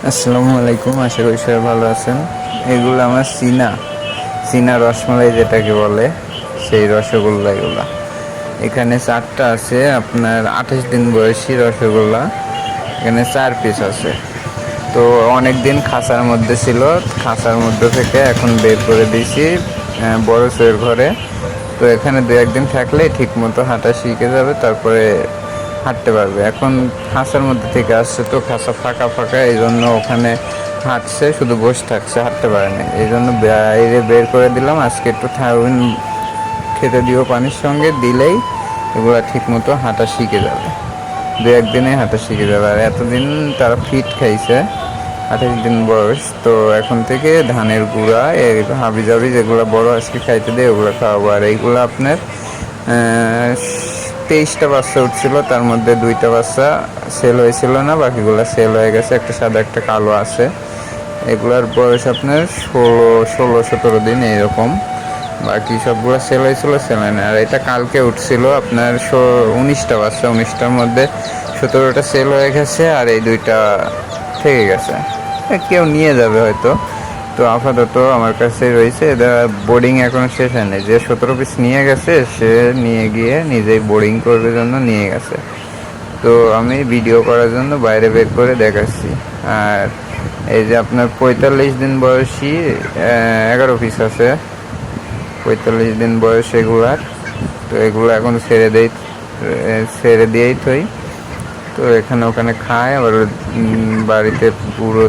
আসসালামু আলাইকুম, আশা করি সবাই ভালো আছেন। এগুলো আমার চীনা রসমালাই যেটাকে বলে, সেই রসগোল্লা এগুলা। এখানে 4টা আছে, আপনার 28 দিন বয়সী রসগোল্লা। এখানে 4 পিস আছে। তো অনেক দিন খাঁচার মধ্যে ছিল, খাঁচার মধ্যে থেকে এখন বের করে দিয়েছি বড় সইয়ের ঘরে। তো এখানে 2-1 দিন থাকলে ঠিক মতো হাঁটা শিখে যাবে, তারপরে হাঁটতে পারবে। এখন খাঁচার মধ্যে থেকে আসছে, তো খাঁচা ফাঁকা ফাঁকা, এই জন্য ওখানে হাঁটছে, শুধু বসে থাকছে, হাঁটতে পারে না। এই জন্য বাইরে বের করে দিলাম। আজকে একটু খেতে দিও, পানির সঙ্গে দিলেই এগুলো ঠিক মতো হাঁটা শিখে যাবে। 2-1 দিনে হাঁটা শিখে যাবে। আর এতদিন তারা ফিট খাইছে, 28 দিন বয়স। তো এখন থেকে ধানের গুঁড়া, এই হাবি জাবি যেগুলো বড় আজকে খাইতে দেয় ওগুলো খাওয়াবো। আর এইগুলো আপনার 23টা বাচ্চা উঠছিল, তার মধ্যে 2টা বাচ্চা সেল হয়েছিল না, বাকিগুলো সেল হয়ে গেছে। একটা সাদা একটা কালো আছে। এগুলার বয়স আপনার 16-17 দিন এরকম। বাকি সবগুলো সেল হয়েছিল, সেল হয় না। আর এটা কালকে উঠছিল আপনার 19টা বাচ্চা, 19টার মধ্যে 17টা সেল হয়ে গেছে, আর এই 2টা থেকে গেছে। কেউ নিয়ে যাবে হয়তো। তো আপাতত আমার কাছে রয়েছে। এটা বোর্ডিং এখনো শেষ হয়নি। যে 17 পিস নিয়ে গেছে সে নিয়ে গিয়ে নিজেই বোর্ডিং করবে জন্য নিয়ে গেছে। তো আমি ভিডিও করার জন্য বাইরে বের করে দেখাচ্ছি। আর এই যে আপনার 45 দিন বয়সী 11 পিস আছে, 45 দিন বয়স এগুলার। তো এগুলো এখন ছেড়ে দিয়েই থই। তো এখানে ওখানে খায়, আবার বাড়িতে পুরো